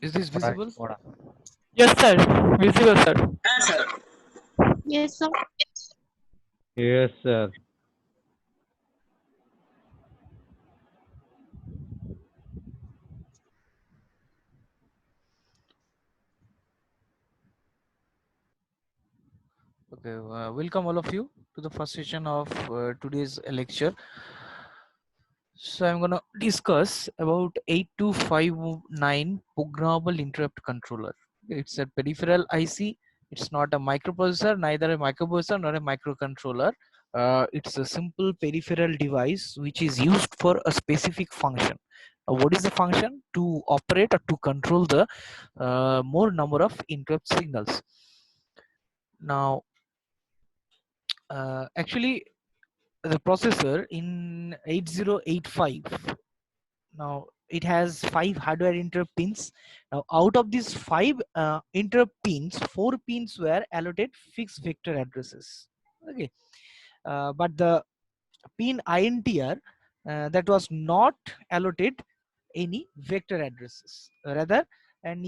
Is this Alright, visible? Moda. Yes, sir. Visible, sir. Yes, sir. Yes, sir. Okay, welcome all of you to the first session of today's lecture. So I'm gonna discuss about 8259 programmable interrupt controller. It's a peripheral IC. It's not a microprocessor, neither a microprocessor nor a microcontroller. It's a simple peripheral device which is used for a specific function. What is the function? To operate or to control the more number of interrupt signals. Now, actually, the processor in 8085, now it has 5 hardware interrupt pins. Now out of these 5 interrupt pins, 4 pins were allotted fixed vector addresses. Okay, but the pin INTR, that was not allotted any vector addresses. Rather, an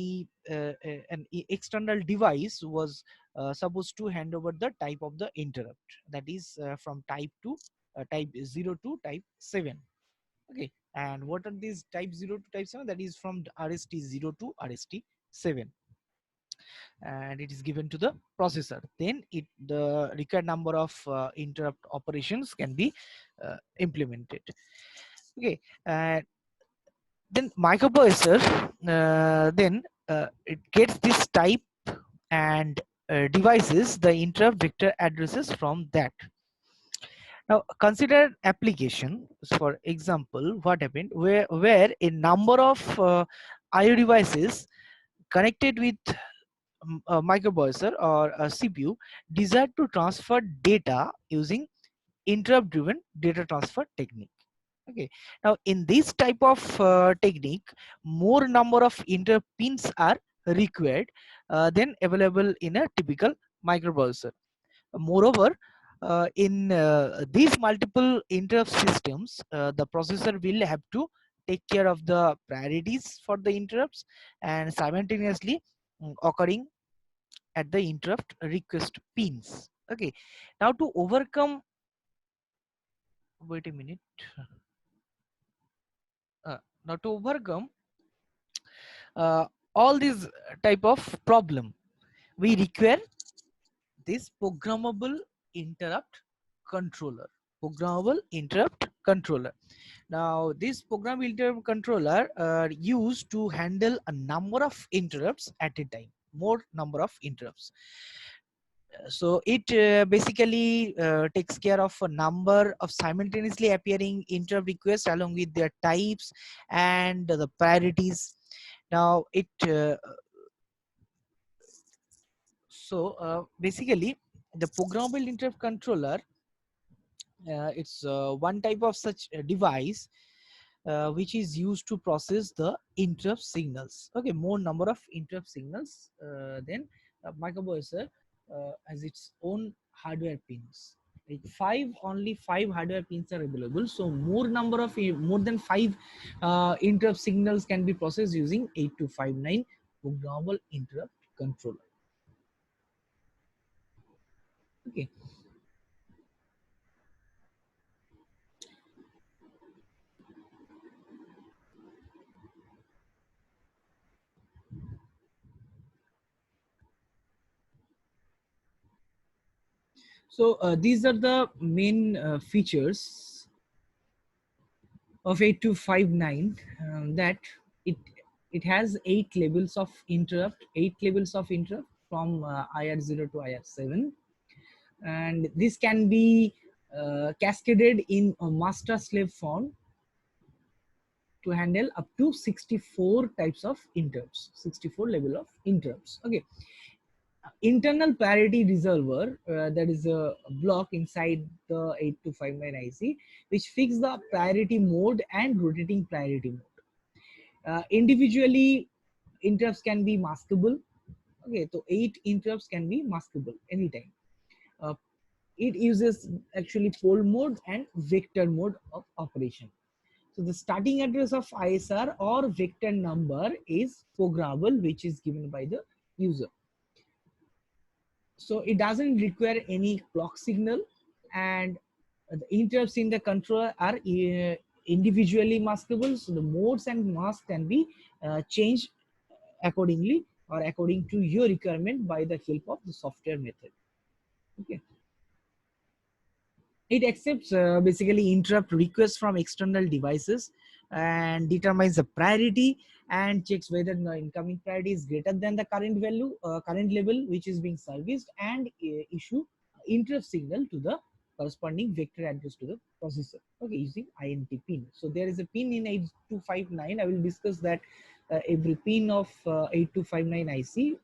external device was supposed to hand over the type of the interrupt, that is from type to type 0 to type 7. Okay, and what are these type 0 to type 7? That is from RST 0 to RST 7, and it is given to the processor. Then the required number of interrupt operations can be implemented. Okay, and then microprocessor, then it gets this type and devices the interrupt vector addresses from that. Now consider application. For example, what happened where a number of IO devices connected with a microprocessor or a CPU desire to transfer data using interrupt driven data transfer technique. Okay, now in this type of technique, more number of interrupt pins are required than available in a typical microprocessor. Moreover, in these multiple interrupt systems, the processor will have to take care of the priorities for the interrupts and simultaneously occurring at the interrupt request pins. Okay, now to overcome, wait a minute. Now to overcome uh, all these type of problem, we require this programmable interrupt controller. Programmable interrupt controller. Now this programmable interrupt controller are used to handle a number of interrupts at a time, more number of interrupts. So it basically takes care of a number of simultaneously appearing interrupt requests along with their types and the priorities. Now it basically the programmable interrupt controller, it's one type of such a device which is used to process the interrupt signals. Okay, more number of interrupt signals then microprocessor has its own hardware pins. Like only five hardware pins are available, so more number of more than 5 interrupt signals can be processed using 8259 programmable interrupt controller. Okay, so these are the main features of 8259, that it it has 8 levels of interrupt from IR0 to IR7, and this can be cascaded in a master slave form to handle up to 64 types of interrupts, 64 level of interrupts. Okay, internal parity resolver, that is a block inside the 8259 IC which fix the priority mode and rotating priority mode. Individually, interrupts can be maskable. Okay, so 8 interrupts can be maskable anytime. uh, it uses actually pole mode and vector mode of operation. So the starting address of ISR or vector number is programmable, which is given by the user. So it doesn't require any clock signal, and the interrupts in the controller are individually maskable. So the modes and masks can be changed accordingly or according to your requirement by the help of the software method. Okay. It accepts basically interrupt requests from external devices and determines the priority and checks whether the incoming priority is greater than the current value, current level which is being serviced, and issue interrupt signal to the corresponding vector address to the processor. Okay, using INT pin. So there is a pin in 8259. I will discuss that every pin of 8259 IC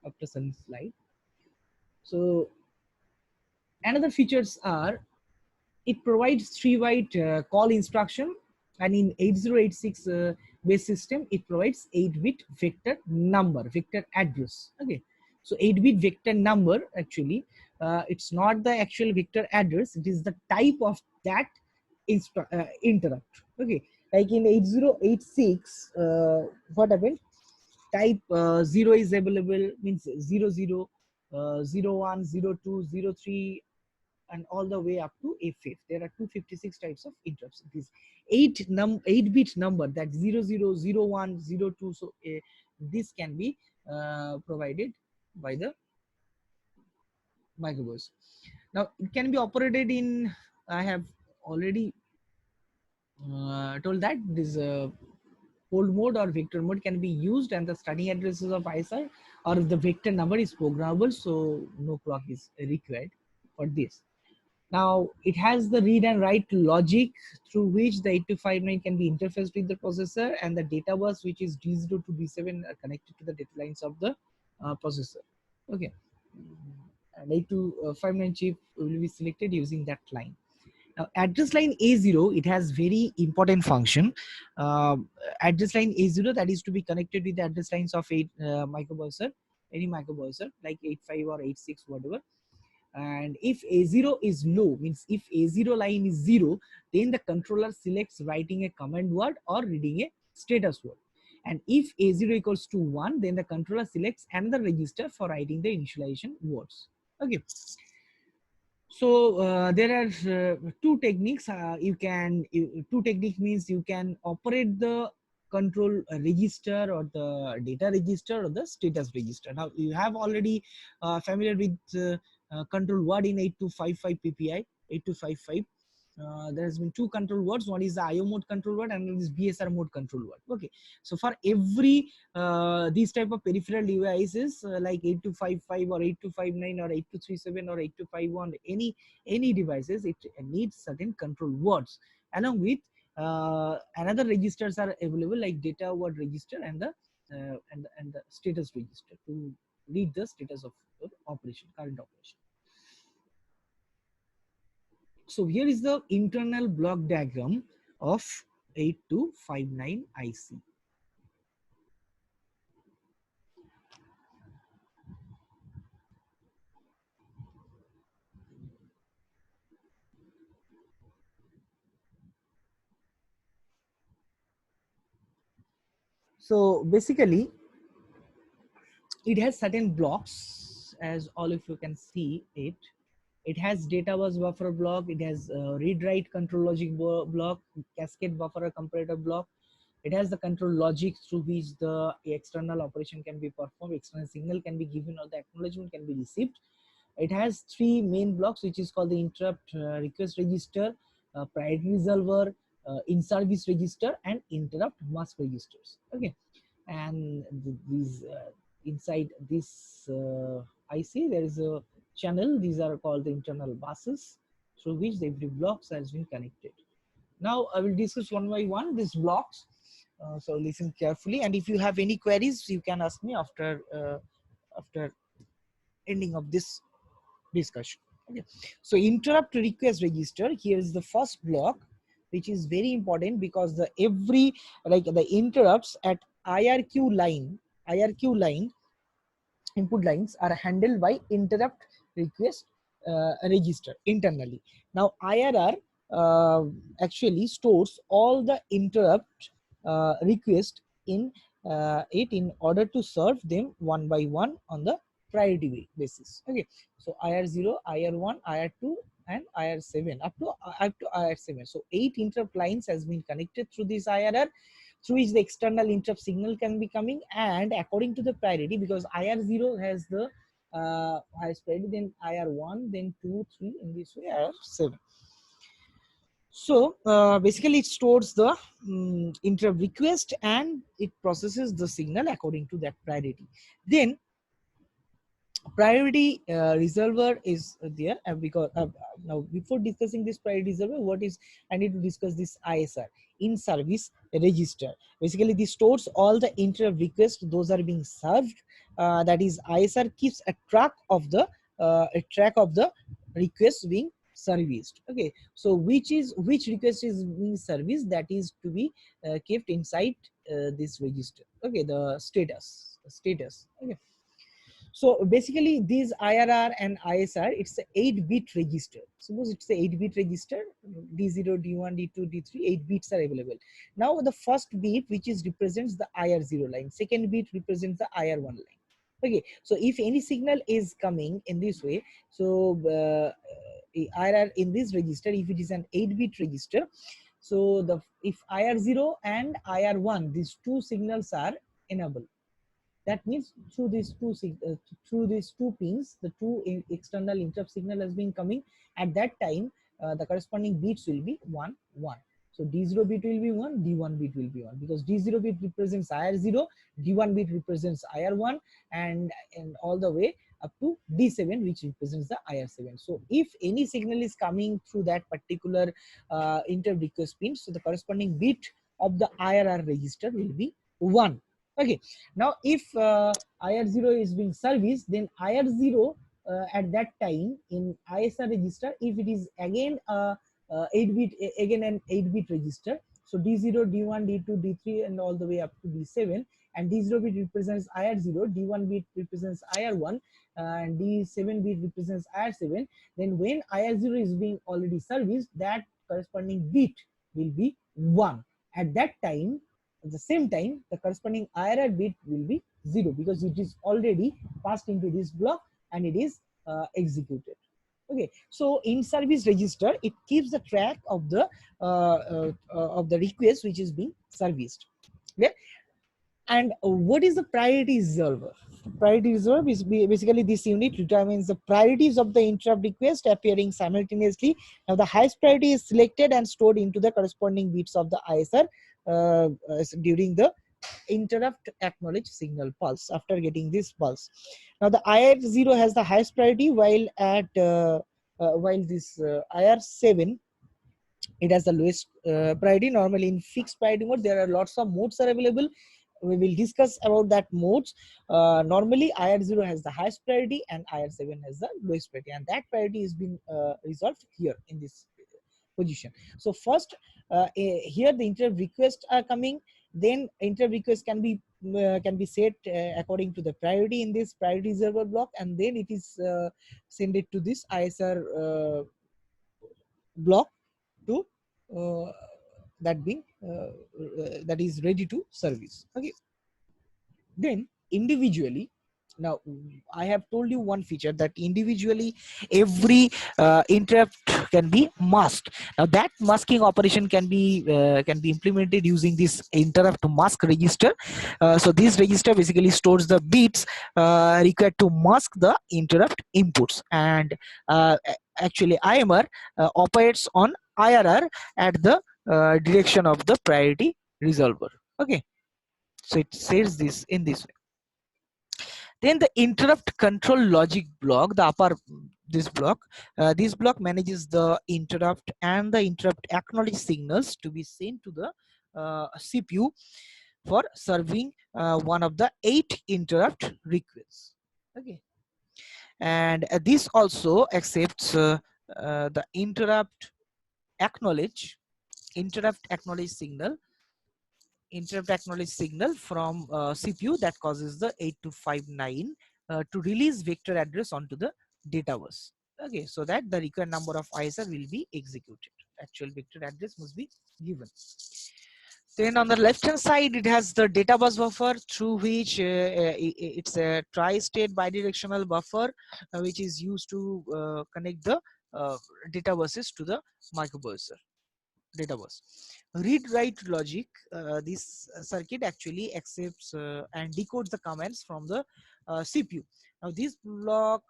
after some slide. So another features are it provides 3-byte call instruction, and in 8086 base system it provides 8-bit vector number, vector address. Okay, so 8-bit vector number, actually it's not the actual vector address, it is the type of that interrupt. Okay, like in 8086 what happened, type 0 is available, means 00, 01, 02, 03, and all the way up to A5. There are 256 types of interrupts. It is 8-bit number, that 00, 01, 02. So this can be provided by the microburst. Now it can be operated in, I have already told that this hold mode or vector mode can be used, and the starting addresses of ISR or the vector number is programmable, so no clock is required for this. Now it has the read and write logic through which the 8259 can be interfaced with the processor, and the data bus, which is D0 to D7, are connected to the data lines of the processor. Okay, and 8259 chip will be selected using that line. Now address line A0, it has very important function. Address line A0, that is to be connected with the address lines of microprocessor, any microprocessor like 85 or 86, whatever. And if A0 is low, means if A0 line is 0, then the controller selects writing a command word or reading a status word. And if A0 equals to 1, then the controller selects another register for writing the initialization words. Okay. So there are two techniques. Two technique means you can operate the control register or the data register or the status register. Now you have already familiar with control word in 8255 PPI 8255. There has been two control words. One is the IO mode control word and one is BSR mode control word. Okay, so for every these type of peripheral devices like 8255 or 8259 or 8237 or 8251, any devices, it needs certain control words, along with another registers are available like data word register and the status register to read the status of operation, current operation. So here is the internal block diagram of 8259 IC. So basically it has certain blocks, as all of you can see it. It has data bus buffer block, it has read write control logic block, cascade buffer comparator block. It has the control logic through which the external operation can be performed, external signal can be given, or the acknowledgement can be received. It has three main blocks, which is called the interrupt request register, priority resolver, in-service register, and interrupt mask registers. Okay, and these inside this IC there is a channel. These are called the internal buses through which every blocks has been connected. Now I will discuss one by one these blocks. So listen carefully, and if you have any queries, you can ask me after ending of this discussion. Okay. So interrupt request register, here is the first block, which is very important because the every like the interrupts at IRQ line input lines are handled by interrupt request register internally. Now IRR actually stores all the interrupt request in it in order to serve them one by one on the priority basis. Okay, so IR0, IR1, IR2, and IR7 up to IR7. So 8 interrupt lines has been connected through this IRR, through which the external interrupt signal can be coming, and according to the priority, because IR0 has the highest priority, then IR1, then 2, 3, in this way IR7. So basically it stores the interrupt request and it processes the signal according to that priority. Then priority resolver is there, because now before discussing this priority resolver, what is, I need to discuss this ISR, in service register. Basically this stores all the interrupt requests those are being served, that is ISR keeps a track of the requests being serviced. Okay, so which request is being serviced, that is to be kept inside this register. Okay, the status. Okay, so basically these IRR and ISR, it's a 8-bit register. Suppose it's a 8-bit register, D0, D1, D2, D3, 8 bits are available. Now the first bit, which is represents the IR0 line, second bit represents the IR1 line. Okay, so if any signal is coming in this way, so IRR in this register, if it is an 8-bit register, so if IR0 and IR1, these two signals are enabled, that means through these two pins, the two external interrupt signal has been coming. At that time, the corresponding bits will be 1, 1. So D0 bit will be 1, D1 bit will be 1, because D0 bit represents IR0, D1 bit represents IR1, and all the way up to D7, which represents the IR7. So if any signal is coming through that particular interrupt request pin, so the corresponding bit of the IRR register will be 1. Okay, now if IR0 is being serviced, then IR0 at that time in ISR register, if it is again 8-bit, again an 8-bit register, so D0, D1, D2, D3, and all the way up to D7, and D0 bit represents IR0, D1 bit represents IR1, and D7 bit represents IR7. Then when IR0 is being already serviced, that corresponding bit will be 1. At that time, at the same time, the corresponding IRR bit will be 0, because it is already passed into this block and it is executed. Okay, so in service register, it keeps the track of the request which is being serviced. Okay, and what is the priority resolver? Priority resolver is basically this unit determines the priorities of the interrupt request appearing simultaneously. Now the highest priority is selected and stored into the corresponding bits of the ISR during the interrupt acknowledge signal pulse, after getting this pulse. Now the IR0 has the highest priority, while at this IR7 it has the lowest priority. Normally in fixed priority mode, there are lots of modes are available. We will discuss about that modes. Normally IR0 has the highest priority and IR7 has the lowest priority, and that priority is being resolved here in this position. So first here the interrupt requests are coming, then interrupt request can be set according to the priority in this priority reservoir block, and then it is sent it to this ISR block to that is ready to service. Okay, then individually, now I have told you one feature, that individually every interrupt can be masked. Now that masking operation can be implemented using this interrupt mask register. So this register basically stores the bits required to mask the interrupt inputs, and actually IMR operates on IRR at the direction of the priority resolver. Okay, so it says this in this way. Then the interrupt control logic block, the upper this block manages the interrupt and the interrupt acknowledge signals to be sent to the CPU for serving one of the 8 interrupt requests. Okay, and this also accepts the interrupt acknowledge signal from CPU that causes the 8259 to release vector address onto the data bus. Okay, so that the required number of ISR will be executed. actual vector address must be given. Then on the left hand side, it has the data bus buffer, through which it's a tri-state bidirectional buffer, which is used to connect the data buses to the microprocessor data bus. Read write logic, this circuit actually accepts and decodes the commands from the CPU. Now this block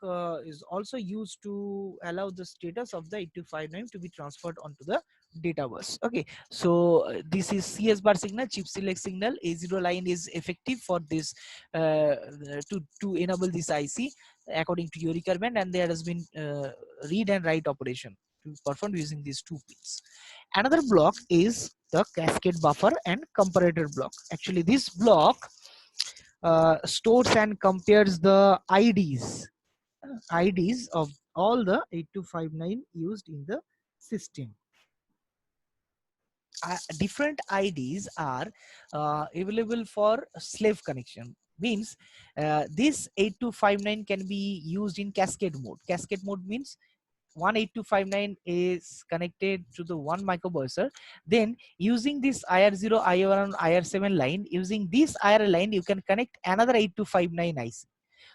is also used to allow the status of the 8259 to be transferred onto the data bus. Okay, so this is CS bar signal, chip select signal. A0 line is effective for this to enable this IC according to your requirement, and there has been read and write operation to be performed using these two pins. Another block is the cascade buffer and comparator block. Actually, this block stores and compares the IDs of all the 8259 used in the system. Different IDs are available for slave connection. Means this 8259 can be used in cascade mode. Cascade mode means 18259 is connected to the one microprocessor. Then using this IR0, IR1, IR7 line, using this IR line, you can connect another 8259 IC.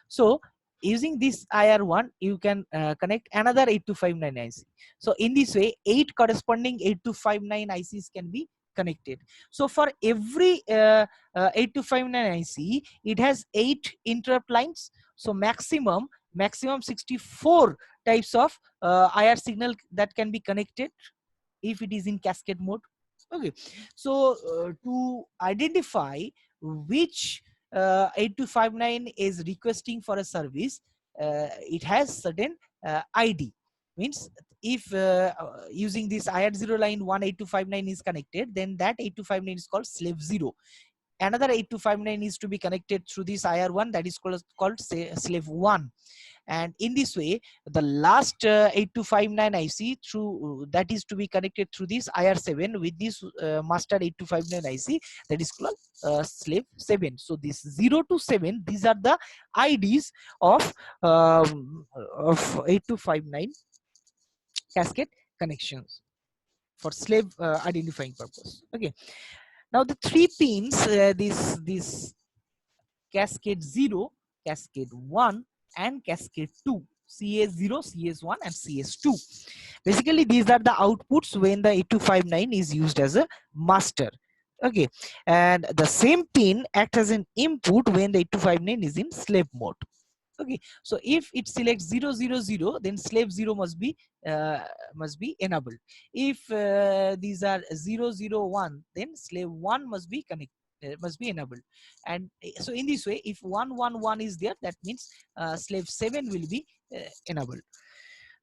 So using this IR1, you can connect another 8259 IC. So in this way, 8 corresponding 8259 ICs can be connected. So for every 8259 IC, it has 8 interrupt lines. So maximum 64 types of IR signal that can be connected if it is in cascade mode. Okay, so to identify which 8259 is requesting for a service, it has certain ID. Means if using this IR0 line 18259 is connected, then that 8259 is called slave 0. Another 8259 is to be connected through this IR1, that is called slave 1. And in this way, the last 8259 IC through that is to be connected through this IR7 with this master 8259 IC, that is called slave 7. So this 0 to 7, these are the IDs of 8259 cascade connections for slave identifying purpose. Okay, now the 3 pins, this cascade 0, cascade 1, and cascade 2, CS0, CS1, and CS2. Basically, these are the outputs when the 8259 is used as a master. Okay, and the same pin acts as an input when the 8259 is in slave mode. Okay, so if it selects 000, then slave 0 must be enabled. If these are 001, then slave 1 must be enabled. And so in this way, if 111 is there, that means slave 7 will be enabled.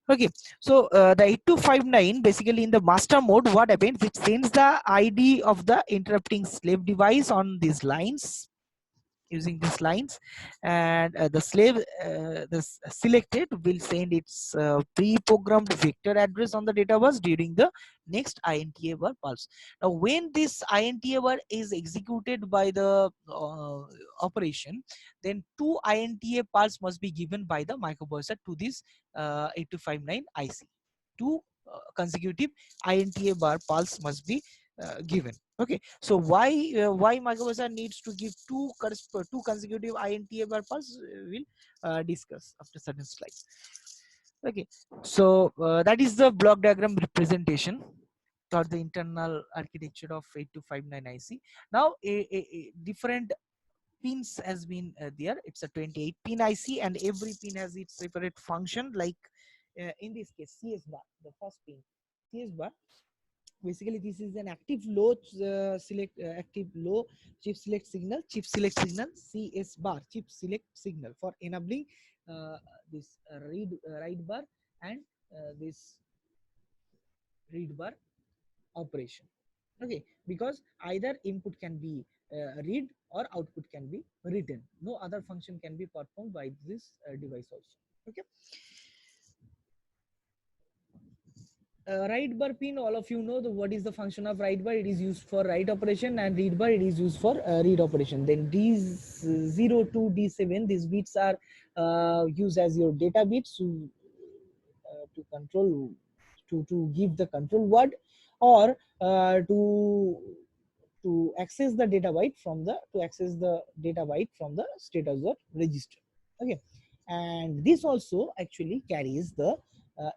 Okay, so the 8259 basically in the master mode, what happens, it sends the ID of the interrupting slave device on these lines, using these lines, and the slave selected will send its pre-programmed vector address on the data bus during the next INTA bar pulse. Now when this INTA bar is executed by the operation, then 2 INTA pulse must be given by the microprocessor to this 8259 IC. 2 consecutive INTA bar pulse must be given. Okay, so why microprocessor needs to give two consecutive INTA bar pulse, we'll discuss after certain slides. Okay, so that is the block diagram representation or the internal architecture of 8259 IC. Now a different pins has been there. It's a 28 pin IC, and every pin has its separate function. Like in this case, CS bar, the first pin, CS bar. Basically, this is an active low active low chip select signal. CS bar, chip select signal, for enabling this write bar and this read bar operation. Okay, because either input can be read or output can be written. No other function can be performed by this device also. Okay. Write bar pin, all of you know what is the function of write bar. It is used for write operation, and read bar, it is used for read operation. Then D0 to D7, these bits are used as your data bits to control to give the control word, or to access the data byte from the status dot register. Okay, and this also actually carries the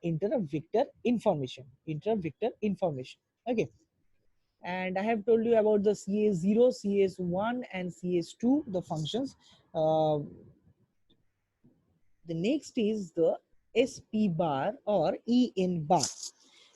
interrupt vector information. Okay, and I have told you about the CS0, CS1, and CS2, the functions. The next is the SP bar or EN bar.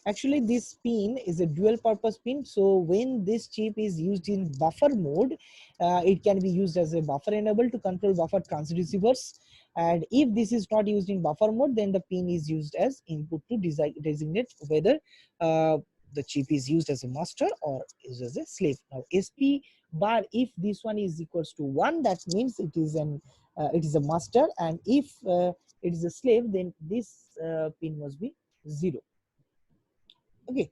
Actually, this pin is a dual purpose pin. So when this chip is used in buffer mode, it can be used as a buffer enable to control buffer transceivers. And if this is not used in buffer mode, then the pin is used as input to designate whether the chip is used as a master or is as a slave. Now SP bar, if this one is equals to 1, that means it is a master, and if it is a slave, then this pin must be 0. Okay,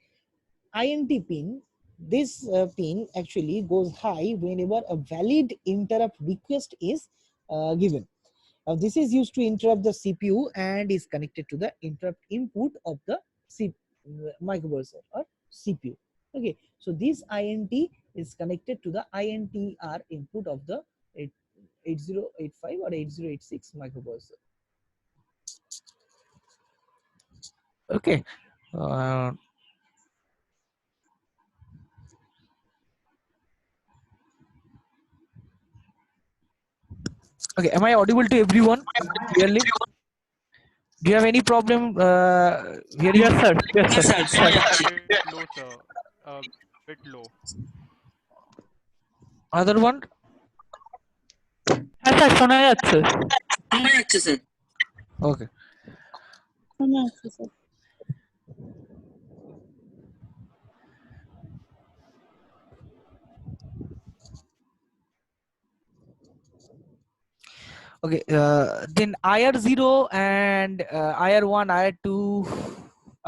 INT pin. This pin actually goes high whenever a valid interrupt request is given. Now this is used to interrupt the CPU and is connected to the interrupt input of the microprocessor or CPU. Okay, so this INT is connected to the INTR input of the 8085 or 8086 microprocessor. Okay. Okay, am I audible to everyone clearly? Do you have any problem hearing? Yes, sir. Yes, sir. Bit low, sir. Bit low. Other one? হ্যাঁ sir শোনা যাচ্ছে Okay. Okay, then IR0 and IR1, IR2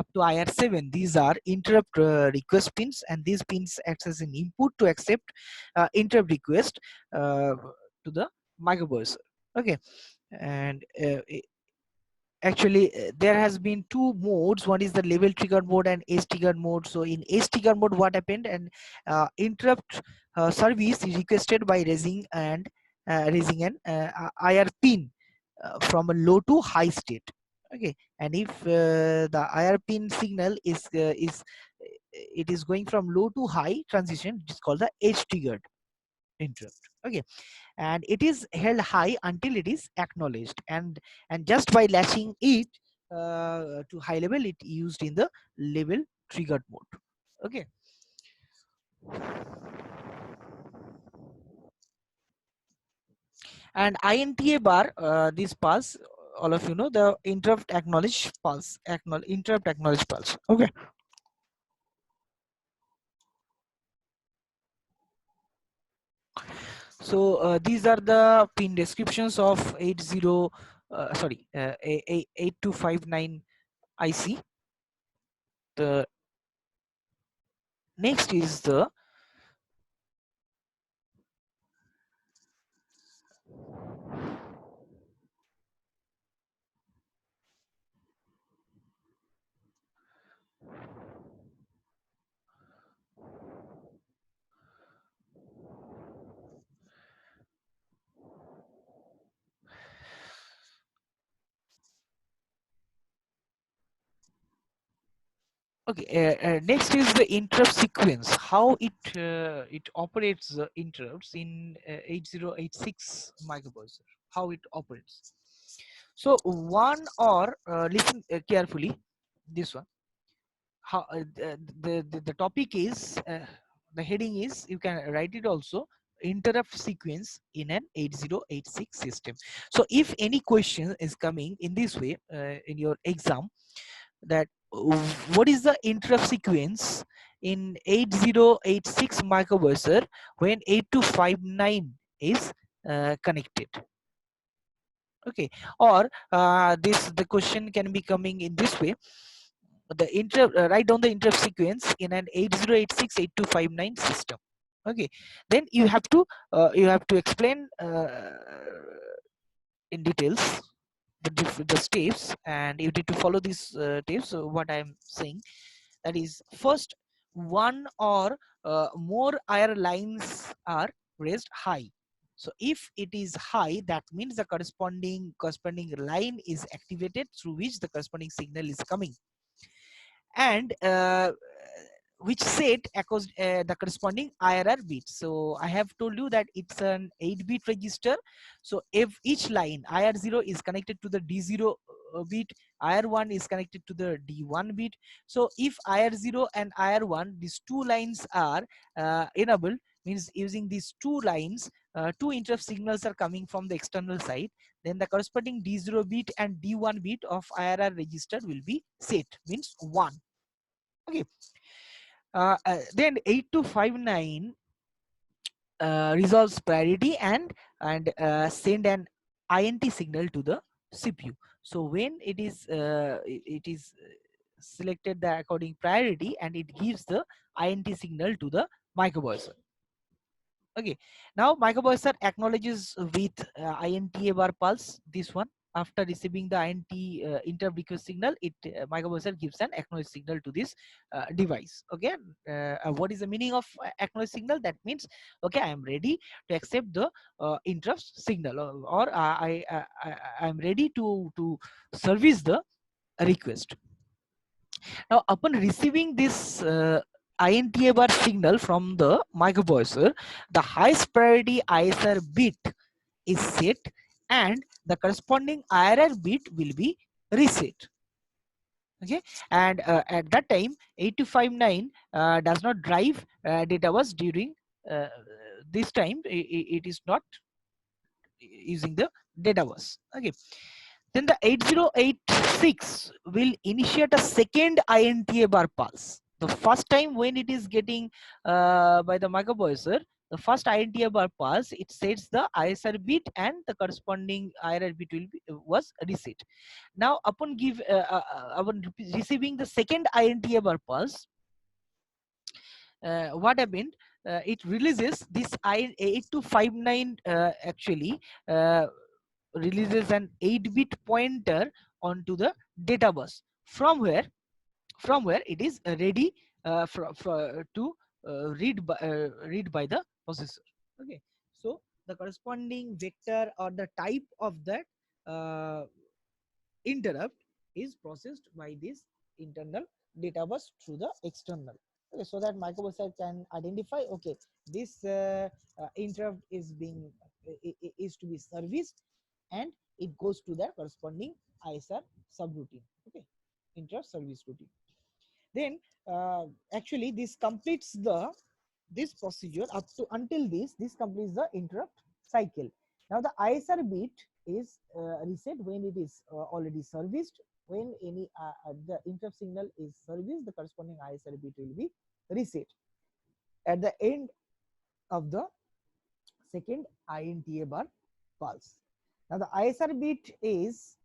up to IR7, these are interrupt request pins, and these pins acts as an input to accept interrupt request to the microprocessor. Okay, and actually there has been two modes. One is the level triggered mode and edge triggered mode. So in edge triggered mode, what happened, and interrupt service is requested by raising an IR pin from a low to high state. Okay, and if the IR pin signal is going from low to high transition, it is called the edge triggered interrupt. Okay, and it is held high until it is acknowledged, and just by latching it to high level, it used in the level triggered mode. Okay, and INTA bar, this pulse, all of you know, the interrupt acknowledge pulse, interrupt acknowledge pulse. Okay, so these are the pin descriptions of 8259 IC. The next is the next is the interrupt sequence, how it operates the interrupts in 8086 microprocessor, how it operates. So one, or listen carefully, this one, how the topic is, the heading is, you can write it also, interrupt sequence in an 8086 system. So if any question is coming in this way in your exam, that what is the interrupt sequence in 8086 microprocessor when 8259 is connected? Okay, or the question can be coming in this way, the interrupt, write down the interrupt sequence in an 8086 8259 system. Okay, then you have to explain in details the steps, and you need to follow these tips. So what I'm saying, that is, first, one or more IR lines are raised high. So if it is high, that means the corresponding line is activated through which the corresponding signal is coming, and which set echoes the corresponding IRR bit. So I have told you that it's an 8-bit register. So if each line IR0 is connected to the D0 bit, IR1 is connected to the D1 bit. So if IR0 and IR1, these two lines are enabled, means using these two lines, two interrupt signals are coming from the external side, then the corresponding D0 bit and D1 bit of IRR register will be set, means 1. Okay. Then 8259 resolves priority and send an INT signal to the CPU. So when it is selected the according priority, and it gives the INT signal to the microprocessor. Okay, now microprocessor acknowledges with INTA bar pulse, this one. After receiving the INT interrupt request signal, it microprocessor gives an acknowledge signal to this device. Okay, what is the meaning of acknowledge signal? That means, okay, I am ready to accept the interrupt signal, or I am ready to service the request. Now, upon receiving this INTA bar signal from the microprocessor, the highest priority ISR bit is set, and the corresponding IRR bit will be reset. Okay, and at that time 8259 does not drive data bus during this time. It is not using the data bus. Okay, then the 8086 will initiate a second INTA bar pulse. The first time when it is getting by the microprocessor, the first INTA bar pulse, it sets the ISR bit, and the corresponding IRR bit will be, was reset. Now upon receiving the second INTA bar pulse, what happened? It releases this 8259 actually releases an 8-bit pointer onto the data bus, from where it is ready to read by the processor. Okay, so the corresponding vector or the type of that interrupt is processed by this internal data bus through the external. Okay, so that microprocessor can identify, okay, this interrupt is being is to be serviced, and it goes to the corresponding ISR subroutine. Okay, interrupt service routine. Then actually this completes this procedure up to until this completes the interrupt cycle. Now the ISR bit is reset when it is already serviced. When any the interrupt signal is serviced, the corresponding ISR bit will be reset at the end of the second INTA bar pulse. Now the ISR bit is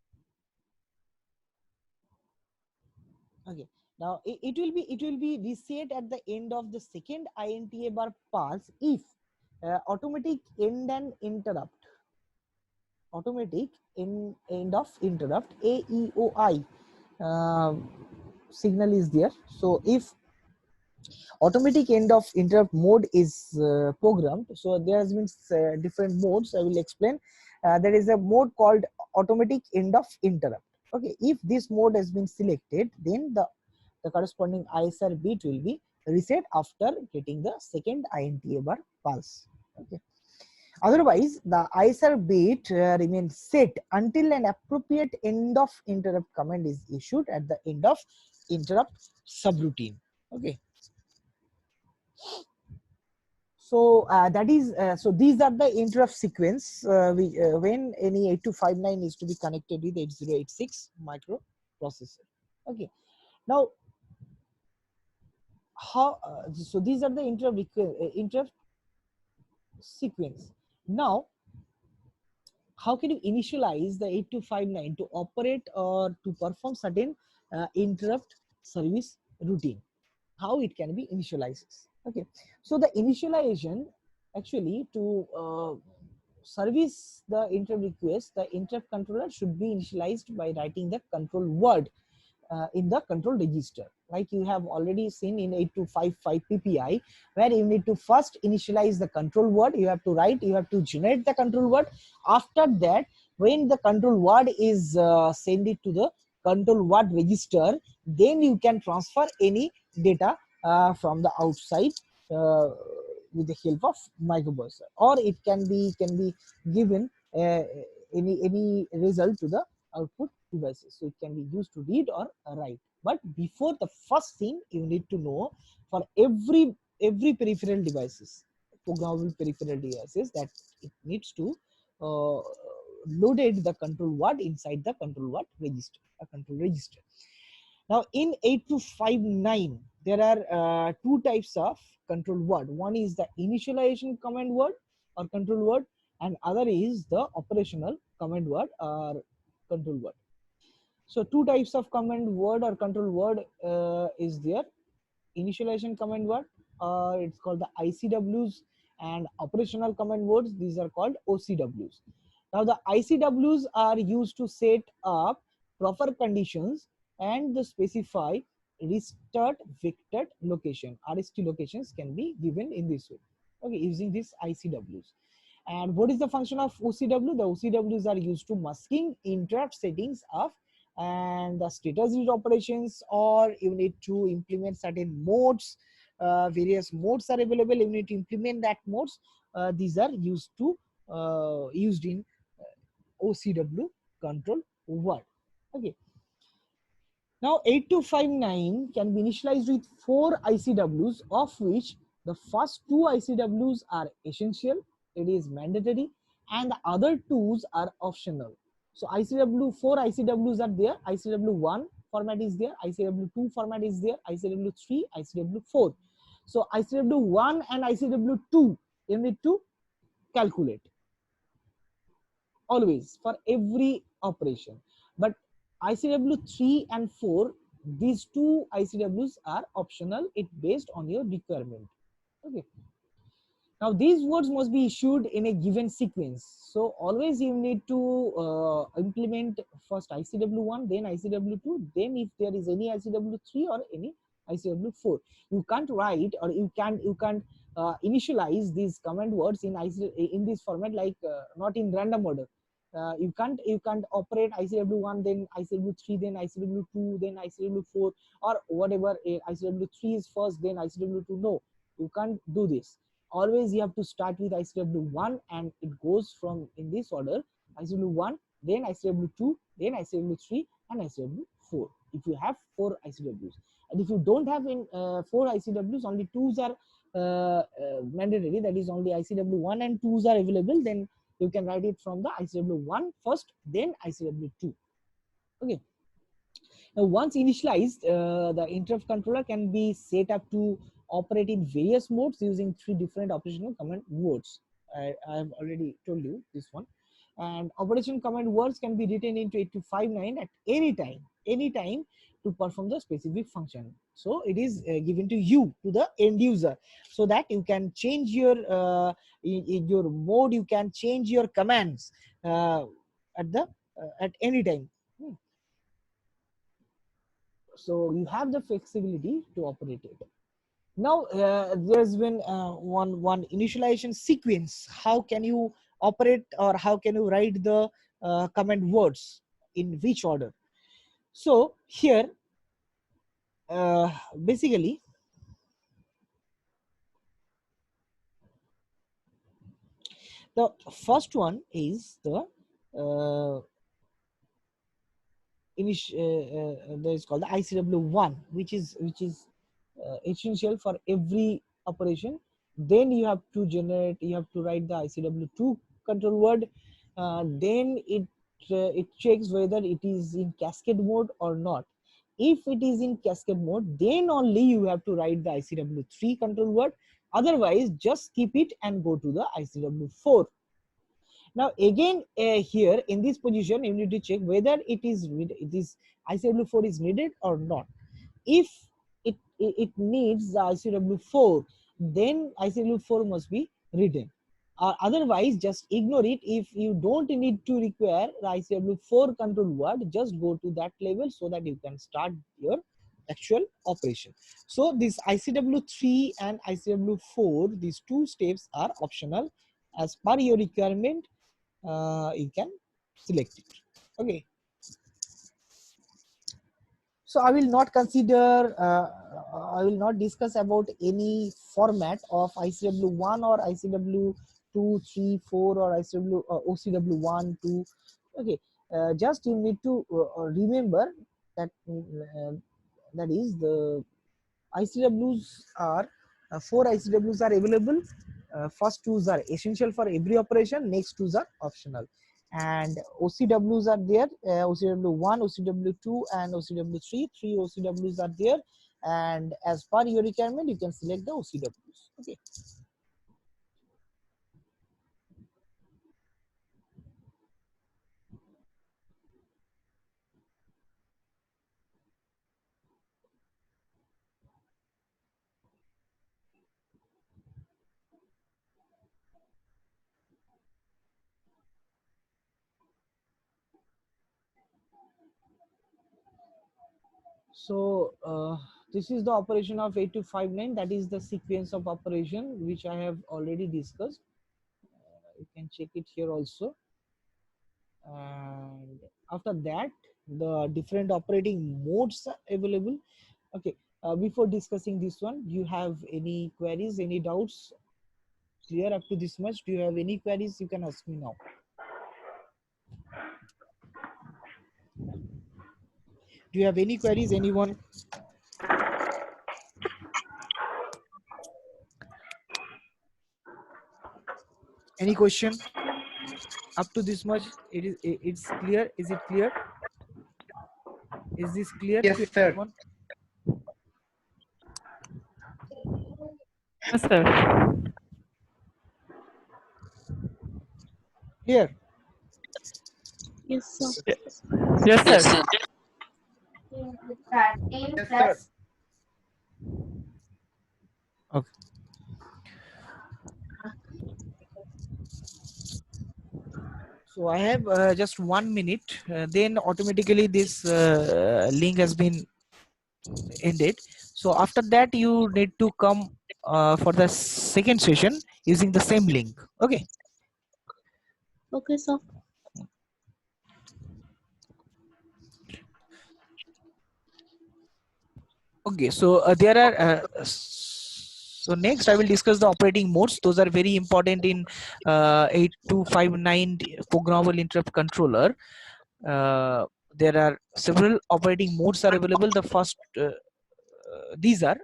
okay. Now it will be reset at the end of the second INTA bar pulse if automatic end of interrupt AEOI signal is there. So if automatic end of interrupt mode is programmed, so there has been different modes. I will explain. There is a mode called automatic end of interrupt. Okay, if this mode has been selected, then the corresponding ISR bit will be reset after getting the second INTA bar pulse. Okay. Otherwise, the ISR bit remains set until an appropriate end of interrupt command is issued at the end of interrupt subroutine. Okay. So that is so these are the interrupt sequence when any 8259 is to be connected with 8086 microprocessor. Okay. Now how so these are the interrupt sequence. Now how can you initialize the 8259 to operate or to perform certain interrupt service routine? How it can be initialized? Okay, so the initialization actually to service the interrupt request, the interrupt controller should be initialized by writing the control word in the control register, like you have already seen in 8255 PPI, where you need to first initialize the control word. You have to write, you have to generate the control word. After that, when the control word is send it to the control word register, then you can transfer any data from the outside with the help of microprocessor, or it can be given any result to the output devices. So it can be used to read or write. But before, the first thing you need to know, for every peripheral devices, programmable peripheral devices, that it needs to loaded the control word inside the control word register, a control register. Now in 8259, there are two types of control word. One is the initialization command word or control word, and other is the operational command word or control word. So two types of command word or control word is there: initialization command word, or it's called the ICWs, and operational command words, these are called OCWs. Now the ICWs are used to set up proper conditions and the specify restart vector location. RST locations can be given in this way, okay, using these ICWs. And what is the function of OCW? The OCWs are used to masking interrupt settings of and the status read operations, or you need to implement certain modes. Various modes are available, you need to implement that modes. These are used in OCW control word. Okay. Now 8259 can be initialized with 4 ICWs, of which the first 2 ICWs are essential, it is mandatory, and the other 2s are optional. So ICW 4 ICWs are there. ICW1 format is there, ICW2 format is there, ICW3, ICW4. So ICW1 and ICW2 you need to calculate always for every operation. But ICW3 and 4, these two ICWs are optional, it based on your requirement. Okay. Now these words must be issued in a given sequence. So always you need to implement first ICW1, then ICW2, then if there is any ICW3 or any ICW4. You can't write, or you can't initialize these command words in this format, like not in random order. You can't operate ICW1, then ICW3, then ICW2, then ICW4, or whatever. ICW3 is first, then ICW2. No, you can't do this. Always you have to start with ICW1, and it goes from in this order: ICW1, then ICW2, then ICW3, and ICW4. If you have 4 ICWs, and if you don't have 4 ICWs, only 2s are mandatory, that is only ICW1 and 2s are available, then you can write it from the ICW1 first, then ICW2. Okay. Now once initialized, the interrupt controller can be set up to operate in various modes using 3 different operational command words. I have already told you this one. And operation command words can be written into 8259 at any time to perform the specific function. So it is given to you, to the end user, so that you can change your in your mode, you can change your commands at any time. So you have the flexibility to operate it. Now there's been one initialization sequence. How can you operate, or how can you write the command words in which order? So here basically the first one is the that is called the ICW1, which is essential for every operation. Then you have to write the ICW2 control word. Then it checks whether it is in cascade mode or not. If it is in cascade mode, then only you have to write the ICW3 control word. Otherwise, just skip it and go to the ICW4. Now again here in this position, you need to check whether it is ICW4 is needed or not. If it needs the ICW4, then ICW4 must be written. Otherwise just ignore it. If you don't need to require the ICW4 control word, just go to that level so that you can start your actual operation. So this ICW3 and ICW4, these two steps are optional. As per your requirement, you can select it. Okay. So I will not consider, I will not discuss about any format of ICW1 or ICW2, 3, 4 or ICW OCW1, 2. Okay, just you need to remember that that is the ICWs are 4 ICWs are available. First twos are essential for every operation. Next twos are optional, and OCWs are there. OCW1, OCW2, and OCW3. 3 OCWs are there, and as per your requirement, you can select the OCWs. Okay. So this is the operation of 8259. That is the sequence of operation which I have already discussed. You can check it here also. And after that, the different operating modes are available. Okay. Before discussing this one, do you have any queries, any doubts? Clear up to this much? Do you have any queries? You can ask me now. Do you have any queries? Anyone? Any question? Up to this much, it's clear. Is it clear? Is this clear? Yes, to sir. everyone? Yes, sir. Clear. Yes, sir. Yes, sir. Yes, sir. Okay. So I have just 1 minute. Then automatically this link has been ended. So after that, you need to come for the second session using the same link. Okay. Okay, sir. Okay. So there are. So next, I will discuss the operating modes. Those are very important in 8259 programmable interrupt controller. There are several operating modes are available. The first, these are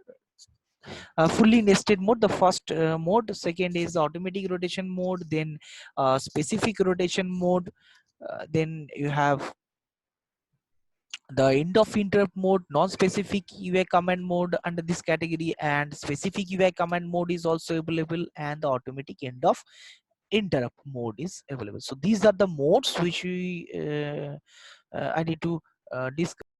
fully nested mode, the first mode. Second is the automatic rotation mode, then specific rotation mode, then you have the end of interrupt mode, non-specific UI command mode under this category, and specific UI command mode is also available, and the automatic end of interrupt mode is available. So these are the modes which we I need to discuss.